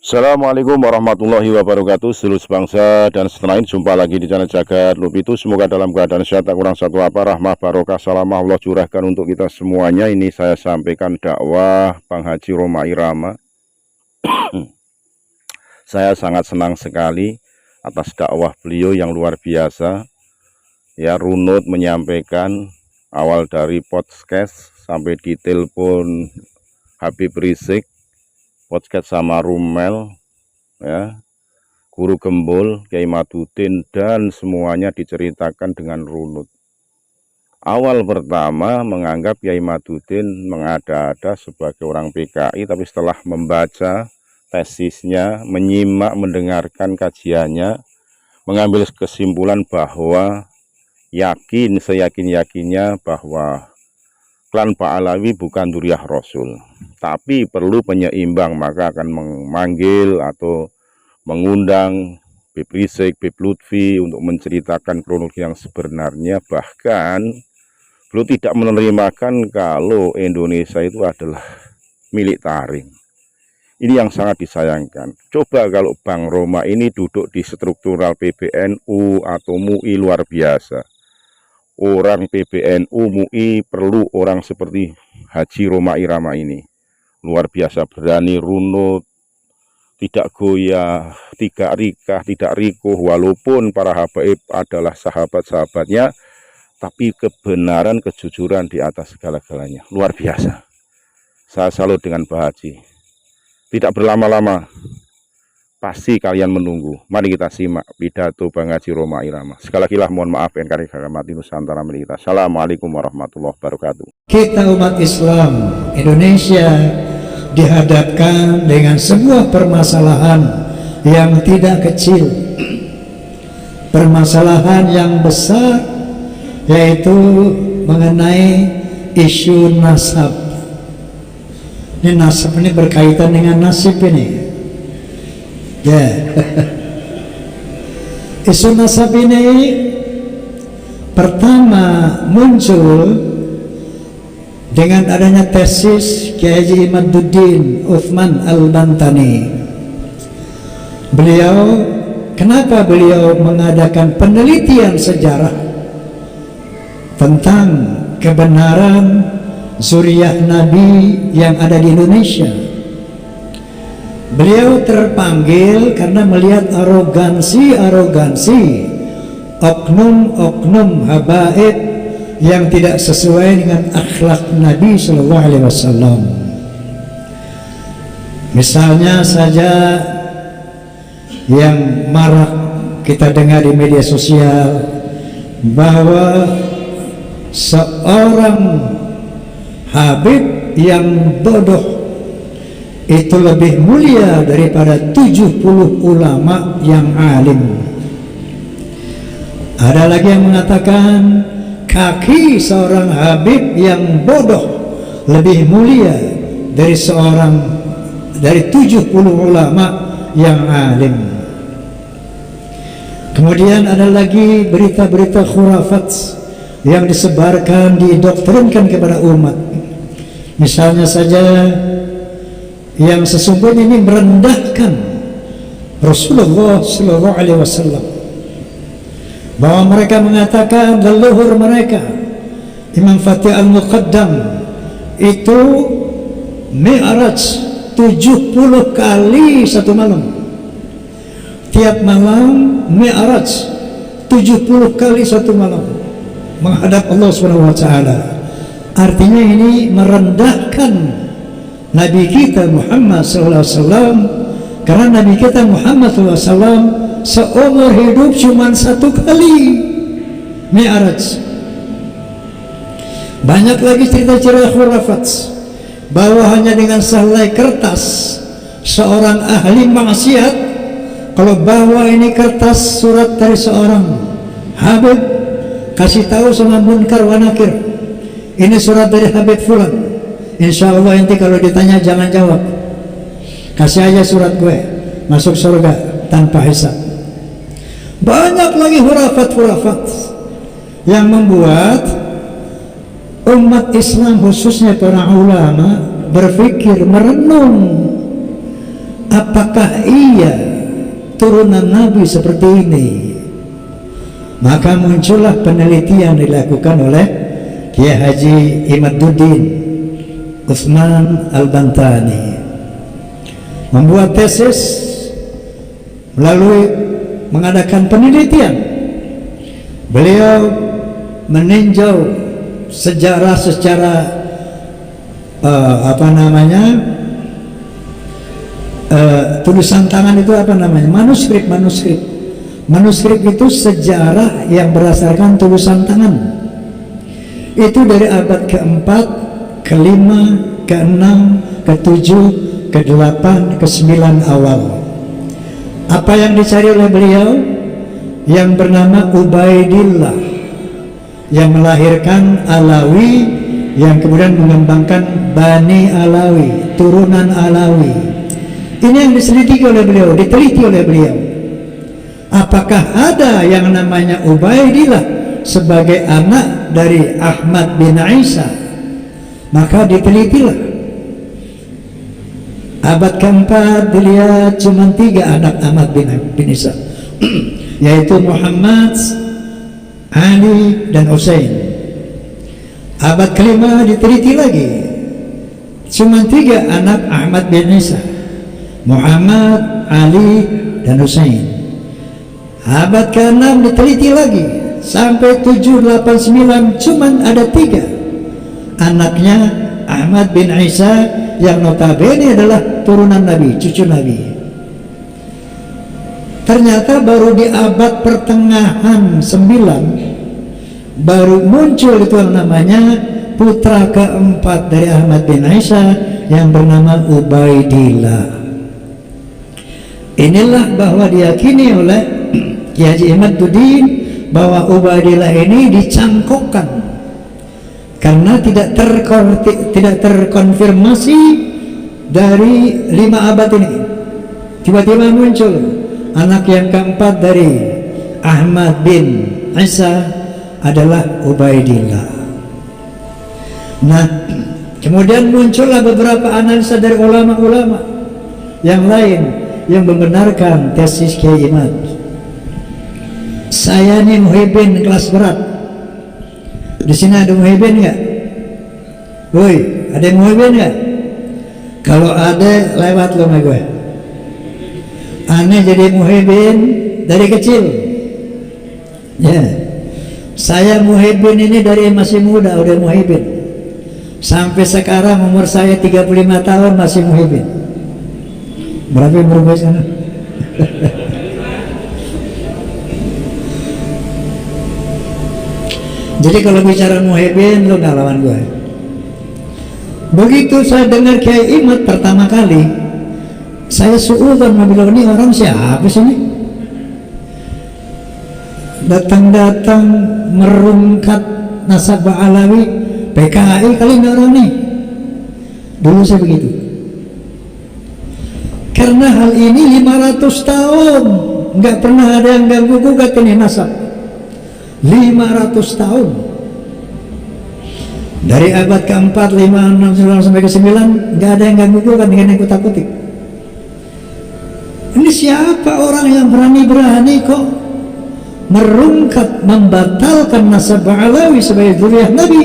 Assalamualaikum warahmatullahi wabarakatuh. Seluruh bangsa dan setelah ini jumpa lagi di channel Jagat Lupitu. Semoga dalam keadaan sehat, tak kurang satu apa, rahmah barokah salamah Allah curahkan untuk kita semuanya. Ini saya sampaikan dakwah Bang Haji Rhoma Irama. Saya sangat senang sekali atas dakwah beliau yang luar biasa. Ya, runut menyampaikan awal dari podcast sampai di telepon Habib Rizik, podcast sama Rumel, ya, Guru Gembul, Kiai Madudin, dan semuanya diceritakan dengan runut. Awal pertama menganggap Kiai Madudin mengada-ada sebagai orang PKI, tapi setelah membaca tesisnya, menyimak, mendengarkan kajiannya, mengambil kesimpulan bahwa seyakin-yakinnya bahwa klan Pahlawi bukan Dzurriyyah Rasul, tapi perlu penyeimbang, maka akan memanggil atau mengundang Bib Rizik, Bib Lutfi untuk menceritakan kronologi yang sebenarnya. Bahkan beliau tidak menerimakan kalau Indonesia itu adalah milik Tarim. Ini yang sangat disayangkan. Coba kalau Bang Rhoma ini duduk di struktural PBNU atau MUI, luar biasa. Orang PBNU, MUI perlu orang seperti Haji Rhoma Irama ini. Luar biasa, berani, runut, tidak goyah, tidak rikah, tidak rikuh. Walaupun para habaib adalah sahabat-sahabatnya, tapi kebenaran, kejujuran di atas segala-galanya. Luar biasa. Saya salut dengan Pak Haji. Tidak berlama-lama, pasti kalian menunggu. Mari kita simak pidato Bang Haji Rhoma Irama. Sekali lagi mohon maaf yang kami hormati Nusantara milik kita. Assalamualaikum warahmatullahi wabarakatuh. Kita umat Islam Indonesia dihadapkan dengan sebuah permasalahan yang tidak kecil, permasalahan yang besar, yaitu mengenai isu nasab. Ini nasab ini berkaitan dengan nasib ini. Ya, isu nasab ini pertama muncul dengan adanya tesis Kiai Haji Imaduddin Utsman Al-Bantani. Kenapa beliau mengadakan penelitian sejarah tentang kebenaran zuriat Nabi yang ada di Indonesia? Beliau terpanggil karena melihat arogansi oknum habaib yang tidak sesuai dengan akhlak Nabi Shallallahu Alaihi Wasallam. Misalnya saja yang marak kita dengar di media sosial bahwa seorang habib yang bodoh itu lebih mulia daripada 70 ulama yang alim. Ada lagi yang mengatakan kaki seorang habib yang bodoh lebih mulia dari 70 ulama yang alim. Kemudian ada lagi berita-berita khurafat yang disebarkan, didoktrinkan kepada umat. Misalnya saja yang sesungguhnya ini merendahkan Rasulullah Sallallahu Alaihi Wasallam, bahwa mereka mengatakan leluhur mereka Imam Fatih Al-Muqaddam itu mi'raj 70 kali satu malam, tiap malam mi'raj 70 kali satu malam menghadap Allah Subhanahu wa taala. Artinya ini merendahkan Nabi kita Muhammad SAW, karena Nabi kita Muhammad SAW seumur hidup cuma satu kali mi'raj. Banyak lagi cerita-cerita khurafat bahwa hanya dengan sehelai kertas seorang ahli maksiat, kalau bawa ini kertas surat dari seorang habib, kasih tahu sama munkar wa nakir, ini surat dari Habib Fulan, insya Allah nanti kalau ditanya jangan jawab, kasih aja surat gue, masuk surga tanpa hisab. Banyak lagi hurafat-hurafat yang membuat umat Islam khususnya para ulama berpikir, merenung apakah ia turunan Nabi seperti ini? Maka muncullah penelitian dilakukan oleh Kiai Haji Imaduddin Utsman Al-Bantani, membuat tesis melalui mengadakan penelitian. Beliau meninjau sejarah secara tulisan tangan itu manuskrip. Manuskrip itu sejarah yang berdasarkan tulisan tangan. Itu dari abad keempat, kelima, keenam, ketujuh, ke-8, ke-9 awal. Apa yang dicari oleh beliau? Yang bernama Ubaidillah, yang melahirkan Alawi, yang kemudian mengembangkan Bani Alawi, turunan Alawi. Ini yang diselidiki oleh beliau, diteliti oleh beliau. Apakah ada yang namanya Ubaidillah sebagai anak dari Ahmad bin Isa? Maka ditelitilah. Abad keempat dilihat cuma 3 anak Ahmad bin Isa, yaitu Muhammad, Ali, dan Husain. Abad kelima diteliti lagi, cuma 3 anak Ahmad bin Isa, Muhammad, Ali, dan Husain. Abad ke-6 diteliti lagi sampai 7, 8, 9, cuman ada 3 anaknya Ahmad bin Isa yang notabene adalah turunan Nabi, cucu Nabi. Ternyata baru di abad pertengahan 9 baru muncul itu yang namanya putra keempat dari Ahmad bin Isa yang bernama Ubaidillah. Inilah bahwa diyakini oleh Kiai Haji Imaduddin bahwa Ubaidillah ini dicangkokkan karena tidak terkonfirmasi dari 5 abad ini. Tiba-tiba muncul anak yang keempat dari Ahmad bin Isa adalah Ubaidillah. Nah, kemudian muncullah beberapa analisa dari ulama-ulama yang lain yang membenarkan tesis Kiai Imad. Saya nih muhibin kelas berat. Di sini ada muhibin nggak? Woi, ada yang muhibin nggak? Kalau ada, lewat lo sama gue. Aneh jadi muhibin dari kecil. Ya, saya muhibin ini dari masih muda udah muhibin. Sampai sekarang umur saya 35 tahun masih muhibin. Berapa umur gue sana? Jadi kalau bicara muhibin, lo gak lawan gue. Begitu saya dengar Kiai Imad pertama kali, saya suudzon bilang, ini orang siapa sih ini? Datang-datang merungkat nasabah Alawi, PKI kali ini orang nih. Dulu saya begitu. Karena hal ini 500 tahun nggak pernah ada yang ganggu gugat ini nasab. 500 tahun dari abad keempat, 5, 6, 9 sampai ke-9 nggak ada yang ganggu gugat dengan yang kutak-kutik. Ini siapa orang yang berani-berani kok merungkat membatalkan nasab Alawi sebagai zuriyah Nabi?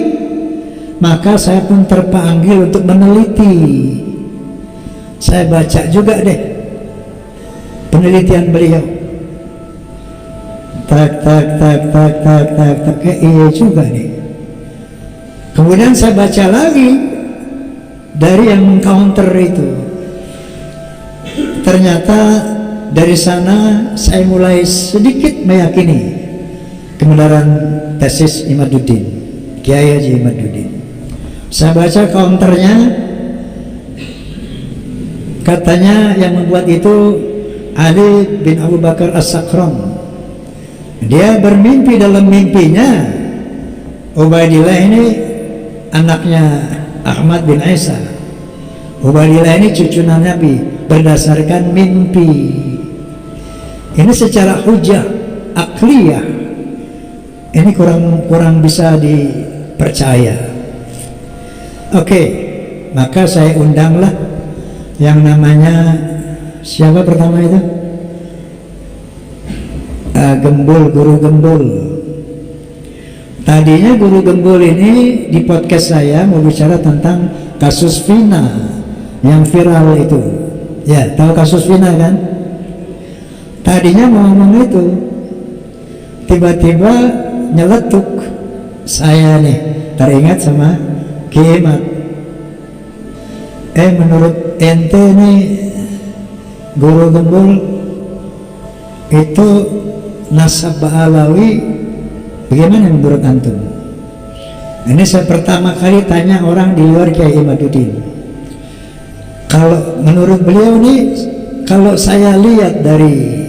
Maka saya pun terpanggil untuk meneliti. Saya baca juga deh penelitian beliau. Tak, iya juga nih. Kemudian saya baca lagi dari yang mengcounter itu. Ternyata dari sana saya mulai sedikit meyakini kebenaran tesis Imaduddin, Kiai Haji Imaduddin. Saya baca counternya, katanya yang membuat itu Ali bin Abu Bakar As-Sakram. Dia bermimpi, dalam mimpinya Ubaidillah ini anaknya Ahmad bin Isa. Ubaidillah ini cucu Nabi berdasarkan mimpi. Ini secara hujah akliyah ini kurang bisa dipercaya. Oke, maka saya undanglah yang namanya Siapa pertama itu? Gembul, Guru Gembul. Tadinya Guru Gembul ini di podcast saya mau bicara tentang kasus Vina yang viral itu. Ya, tahu kasus Vina kan? Tadinya mau ngomong itu, tiba-tiba nyeletuk saya nih, teringat sama Kimat. Menurut ente nih Guru Gembul itu nasab Ba'alawi bagaimana menurut antum? Ini saya pertama kali tanya orang di luar Kiai Imaduddin. Kalau menurut beliau nih, kalau saya lihat dari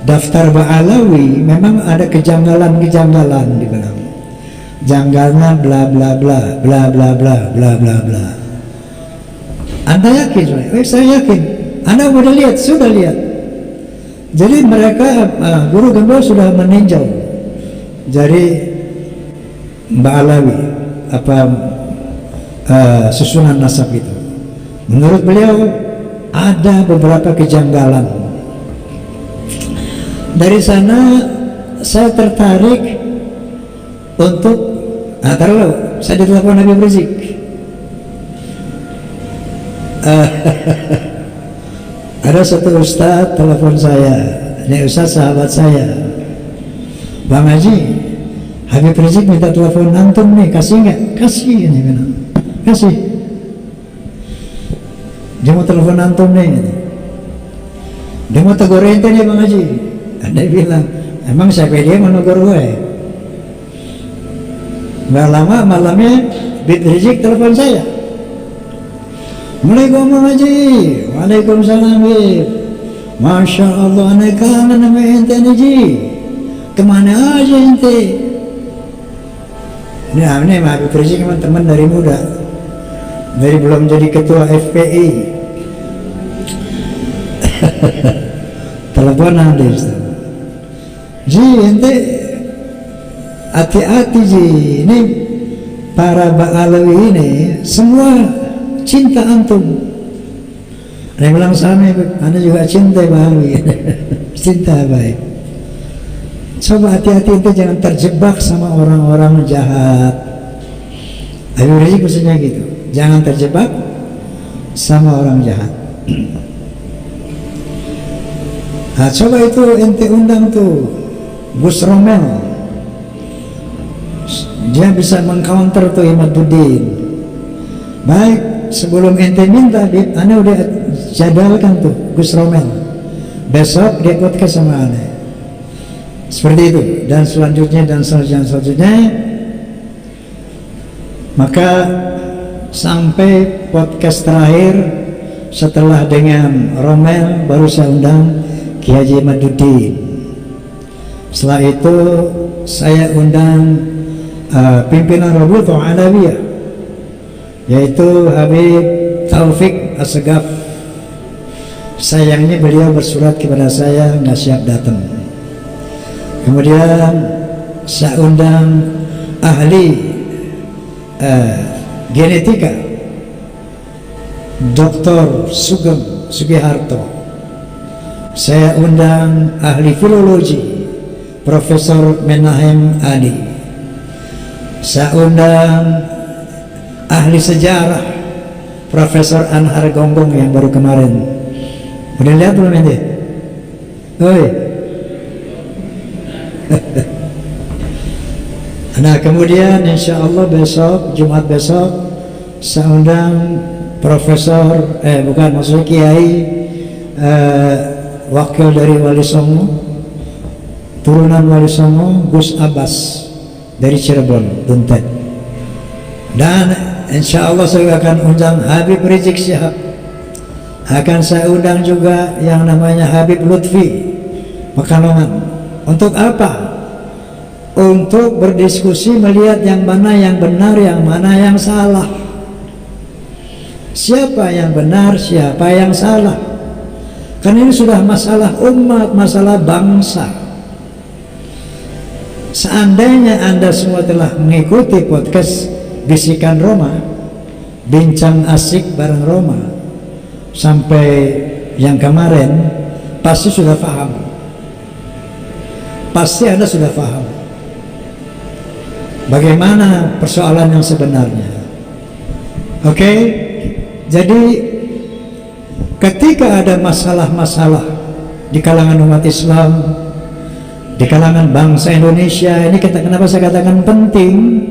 daftar Ba'alawi memang ada kejanggalan-kejanggalan di dalam. Janggalnya bla bla bla bla bla bla bla bla bla. Anda yakin? Saya yakin. Anda sudah lihat? Sudah lihat. Jadi mereka Guru Gembul sudah meninjau dari Ba'alawi susunan nasab itu. Menurut beliau ada beberapa kejanggalan. Dari sana saya tertarik untuk saya ditelepon Habib Rizik. Ada satu ustadz telepon saya, ini ustadz sahabat saya, Bang Haji, Habib Rizik minta telepon antum nih, kasih nggak? Kasih, ini bilang, kasih. Dia mau telepon antum nih, dia mau tegur ente nih Bang Haji. Dia bilang, emang siapa dia mau negur gue? Nggak lama malamnya Habib Rizik telepon saya. Assalamualaikum Bang Haji. Waalaikumsalam Habib. Masya Allah, anak kangen sama ente nih Ji. Kemana aja ente? Ini Habib Rizik memang teman dari muda, dari belum jadi ketua FPI. Teleponan dia, Ji ente hati-hati Ji, ini para Ba'alawi ini semua cinta antum. Ada yang bilang sama, Anda juga cinta Ba'alawi. Cinta baik. Coba hati-hati, itu jangan terjebak sama orang-orang jahat. Habib Rizik maksudnya gitu, jangan terjebak sama orang jahat. Nah, coba itu ente undang tuh Gus Romel, dia bisa mengcounter tuh Imaduddin. Baik, sebelum ente minta, Anda udah jadwalkan tuh Gus Romel, besok dia podcast sama Anda. Seperti itu, dan selanjutnya dan selanjutnya. Maka sampai podcast terakhir setelah dengan Romel baru saya undang Kiai Haji Imaduddin. Setelah itu saya undang pimpinan Rabitatul Alawiyah, yaitu Habib Taufik Assegaf. Sayangnya beliau bersurat kepada saya nggak siap datang. Kemudian saya undang ahli genetika Dr. Sugeng Sugiharto. Saya undang ahli filologi Profesor Menahem Ali. Saya undang ahli sejarah Profesor Anhar Gonggong yang baru kemarin. Udah lihat belum ini? Oi. Nah, kemudian insya Allah besok, Jumat besok, saya undang Profesor, maksudnya Kiai, wakil dari Wali Songo, turunan Wali Songo, Gus Abbas dari Cirebon, Buntet. Dan insya Allah saya akan undang Habib Rizik Syihab. Akan saya undang juga yang namanya Habib Lutfi Pekalongan. Untuk apa? Untuk berdiskusi melihat yang mana yang benar, yang mana yang salah. Siapa yang benar, siapa yang salah. Karena ini sudah masalah umat, masalah bangsa. Seandainya Anda semua telah mengikuti podcast Bisikan Roma, Bincang Asik bareng Roma, sampai yang kemarin pasti sudah paham. Pasti Anda sudah paham bagaimana persoalan yang sebenarnya. Oke? Jadi ketika ada masalah-masalah di kalangan umat Islam, di kalangan bangsa Indonesia ini, kenapa saya katakan penting?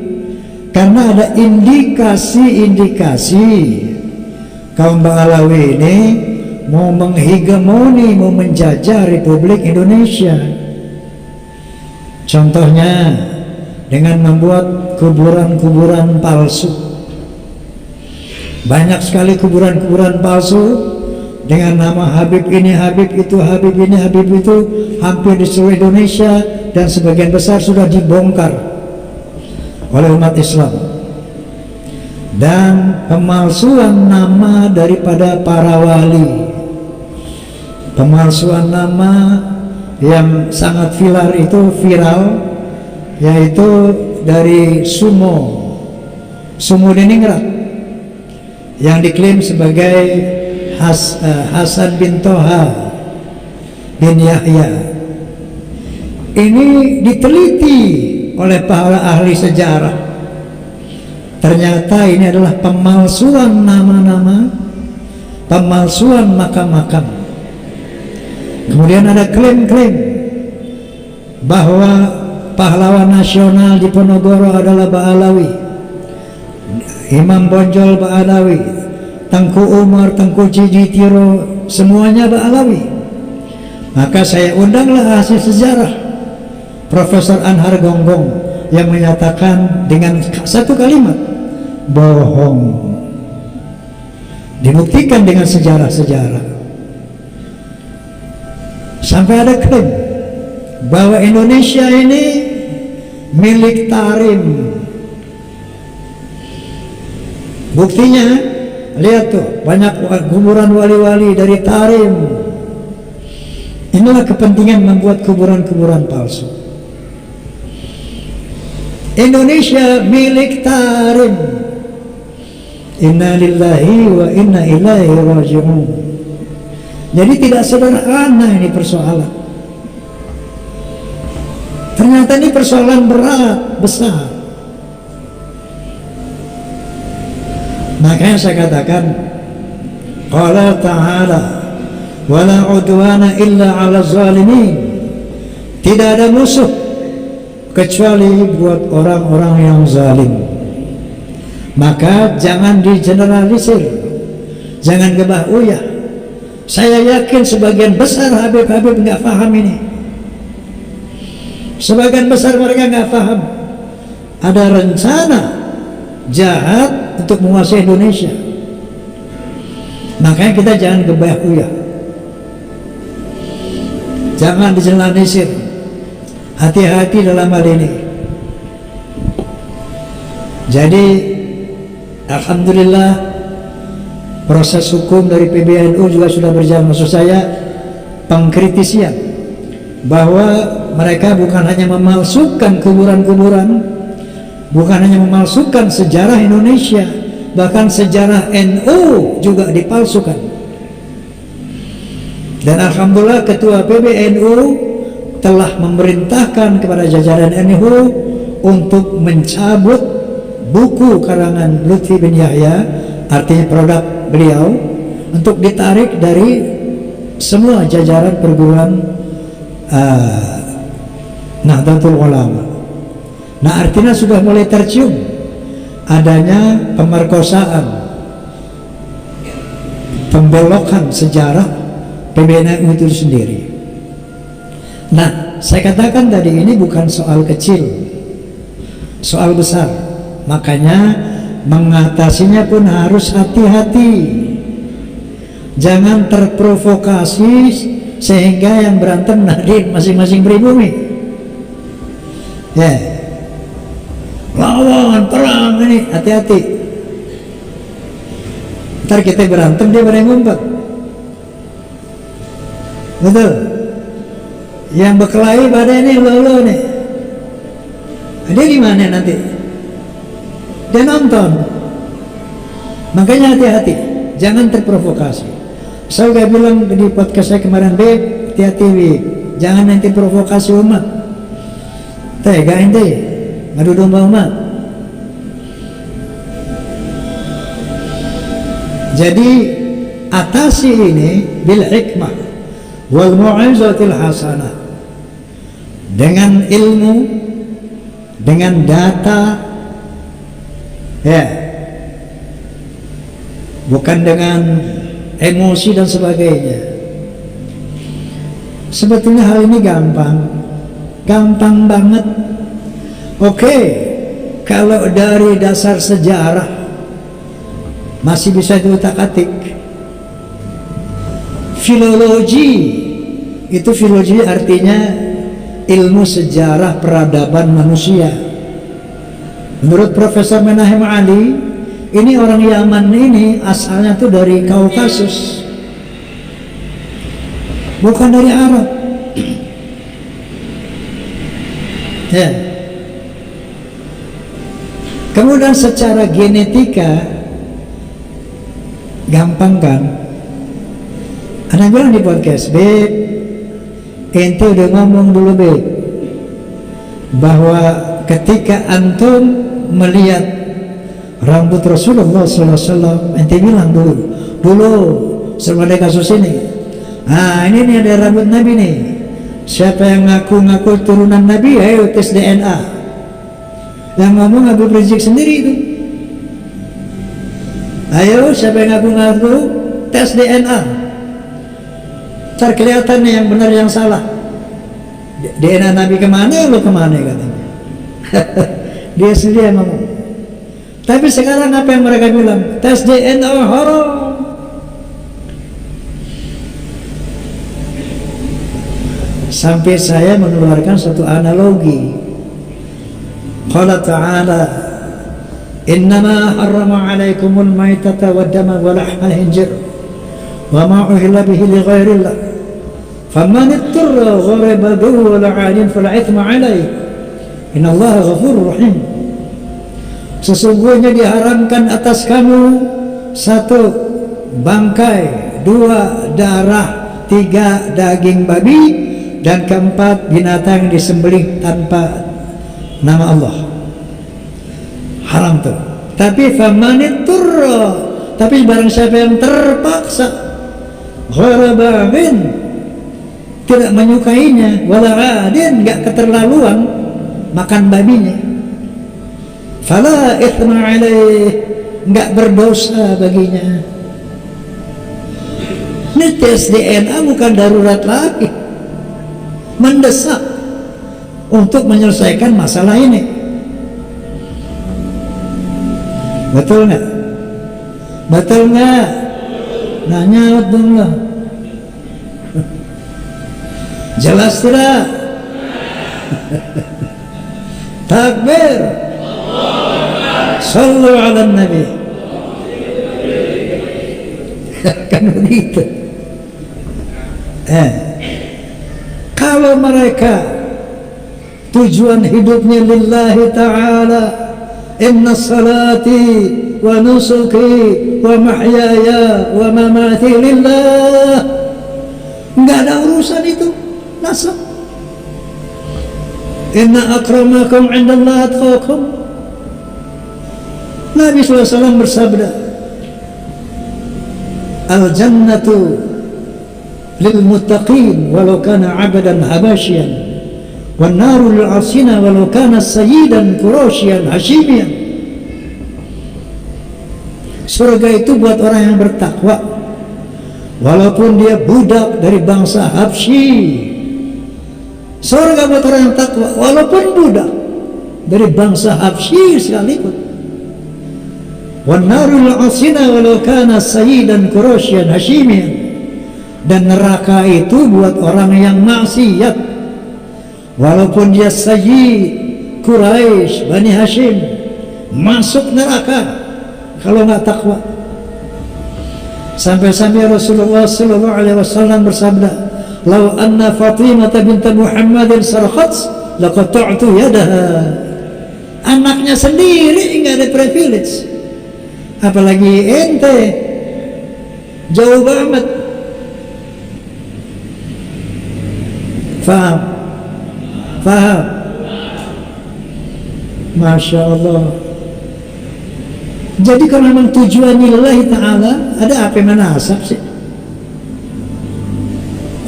Karena ada indikasi-indikasi kaum Ba'alawi ini mau menghegemoni, mau menjajah Republik Indonesia. Contohnya dengan membuat kuburan-kuburan palsu. Banyak sekali kuburan-kuburan palsu dengan nama Habib ini, Habib itu, Habib ini, Habib itu, hampir di seluruh Indonesia, dan sebagian besar sudah dibongkar oleh umat Islam. Dan pemalsuan nama daripada para wali, pemalsuan nama yang sangat viral, yaitu dari Sumo Diningrat yang diklaim sebagai Hasan bin Toha bin Yahya. Ini diteliti oleh para ahli sejarah. Ternyata ini adalah pemalsuan nama-nama, pemalsuan makam-makam. Kemudian ada klaim-klaim bahwa pahlawan nasional di Ponorogo adalah Ba'alawi, Imam Bonjol Ba'alawi, Tengku Umar, Tengku Cijitiro, semuanya Ba'alawi. Maka saya undanglah ahli sejarah Profesor Anhar Gonggong yang menyatakan dengan satu kalimat, bohong. Dibuktikan dengan sejarah-sejarah. Sampai ada klaim bahwa Indonesia ini milik Tarim. Buktinya, lihat tuh, banyak kuburan wali-wali dari Tarim. Inilah kepentingan membuat kuburan-kuburan palsu. Indonesia milik Tarim. Inna lillahi wa inna ilaihi raji'un. Jadi tidak sederhana ini persoalan. Ternyata ini persoalan berat, besar. Makanya saya katakan, qala ta'ala wala udwana illa 'ala zalimin. Tidak ada musuh kecuali buat orang-orang yang zalim. Maka jangan digeneralisir, jangan gebah uyah. Saya yakin sebagian besar Habib-Habib nggak paham ini. Sebagian besar mereka nggak paham ada rencana jahat untuk menguasai Indonesia. Makanya kita jangan gebah uyah, jangan digeneralisir. Hati-hati dalam hal ini. Jadi alhamdulillah proses hukum dari PBNU juga sudah berjalan. Maksud saya pengkritisian bahwa mereka bukan hanya memalsukan kuburan-kuburan, bukan hanya memalsukan sejarah Indonesia, bahkan sejarah NU juga dipalsukan. Dan alhamdulillah ketua PBNU telah memerintahkan kepada jajaran NU untuk mencabut buku karangan Lutfi bin Yahya, artinya produk beliau, untuk ditarik dari semua jajaran perguruan Nahdlatul Ulama. Nah, artinya sudah mulai tercium adanya pemerkosaan, pembelokan sejarah PBNU itu sendiri. Nah, saya katakan tadi ini bukan soal kecil, soal besar. Makanya mengatasinya pun harus hati-hati. Jangan terprovokasi sehingga yang berantem nanti masing-masing pribumi. Ya, lawan perang ini, hati-hati. Ntar kita berantem, dia pada ngumpet. Betul. Yang berkelahi pada ini lo nih. Dia gimana nanti? Dia nonton. Makanya hati-hati, jangan terprovokasi. Saya udah bilang di podcast saya kemarin, Beb, hati-hati, Beb, jangan nanti provokasi umat. Tega ente ngadu domba umat. Jadi atasi ini bil hikmah wal mu'izatil hasanah, dengan ilmu, dengan data, ya, bukan dengan emosi dan sebagainya. Sebetulnya hal ini gampang banget. Oke, kalau dari dasar sejarah masih bisa diutak-atik. Filologi itu, filologi artinya ilmu sejarah peradaban manusia. Menurut Profesor Menahem Ali, ini orang Yaman ini asalnya tuh dari Kaukasus, bukan dari Arab. Ya. Kemudian secara genetika gampang kan? Anak bilang di podcast, Beb, ente udah ngomong dulu, Beb, bahwa ketika antum melihat rambut Rasulullah SAW, ente bilang dulu sebelum ada kasus ini, nah ini nih ada rambut Nabi nih, siapa yang ngaku-ngaku turunan Nabi, ayo tes DNA. Yang ngomong Habib Rizik sendiri itu. Ayo siapa yang ngaku-ngaku tes DNA, ntar kelihatan nih yang benar yang salah. DNA Nabi kemana, lo kemana katanya. Dia sendiri yang ngomong. Tapi sekarang apa yang mereka bilang? Tes DNA haram. Sampai saya mengeluarkan satu analogi. Qala ta'ala, innama harrama alaikumul maitata wa dama wa lahmal hinjir wa ma uhilla bihi li ghairillah faman ittarra ghayra baghin wa la 'adin fala ithma alayhi innallaha ghafurur rahim. Sesungguhnya diharamkan atas kamu, 1 bangkai, 2 darah, 3 daging babi, dan 4 binatang disembelih tanpa nama Allah. Haram tuh. Tapi famaniturra, tapi barang siapa yang terpaksa, ghairu baghin, tidak menyukainya, wala adin, enggak keterlaluan makan babinya, fala ithma alaih, enggak berdosa baginya. Ini tes DNA bukan darurat lagi, mendesak untuk menyelesaikan masalah ini. Betul nggak? Betul nggak? Nanya dong lah. Jelas tidak? Takbir. Sallu ala Nabi. Kan begitu. Kalau mereka tujuan hidupnya lillahi ta'ala, inna salati wa nusuki wa mahyaya wa mamati lillah, nggak ada urusan itu nasab. Inna akramakum indallahi atqakum. Nabi SAW bersabda, al jannatu lil muttaqin walau kana abadan habasyian, wan naru lil asina walau kana sayyidan quraisyan hashimiyan. Surga itu buat orang yang bertakwa, walaupun dia budak dari bangsa Habsyi. Surga buat orang yang takwa, walaupun budak dari bangsa Habsyi sekalipun. Wan naru lil asina walau kana sayyidan quraisyan hashimiyan. Dan neraka itu buat orang yang maksiat, walaupun dia Sayyid Quraisy Bani Hashim, masuk neraka kalau nggak takwa. Sampai-sampai Rasulullah SAW bersabda, "Lau anna Fatimah bint Muhammadin sarqat laqata'tu yadaha." Anaknya sendiri nggak ada privilege, apalagi ente. Jauh banget Faham? Faham? Masya Allah. Jadi kalau memang tujuan lillahi ta'ala, ada apa yang nasab sih?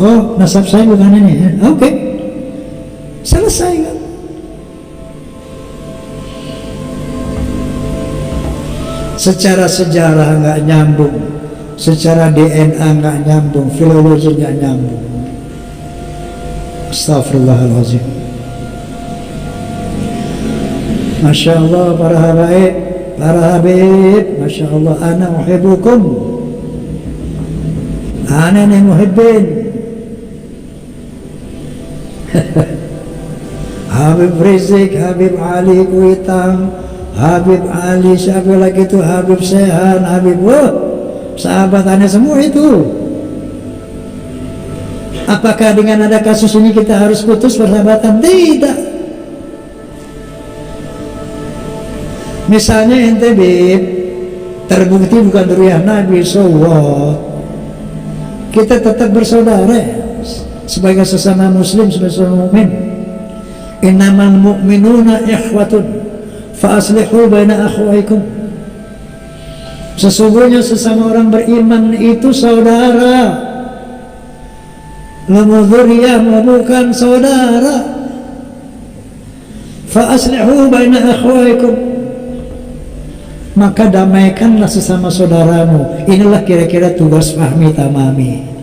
Oh, nasab saya bukan ini. Oke. Selesai kan? Secara sejarah nggak nyambung, secara DNA nggak nyambung, filologi nggak nyambung. Astaghfirullahaladzim. Masya Allah para habaib, para habib, Masya Allah, ana uhibbukum, ana ni muhibbin. Habib Rizik, Habib Ali Kuitang, Habib Ali, siapa lagi itu, Habib Sehan, Habib, sahabatannya semua itu. Apakah dengan ada kasus ini kita harus putus persahabatan? Tidak. Misalnya ente Bib, terbukti bukan duriyah Nabi, so what? Kita tetap bersaudara sebagai sesama muslim, sesama mukmin. Innamal mu'minuna ikhwatun fa aslihu baina akhwaikum. Sesungguhnya sesama orang beriman itu saudara. Lemuduriyah bukan saudara. Fa aslihu baina akhwaikum. Maka damaikanlah sesama saudaramu. Inilah kira-kira tugas Fahmi Tamami.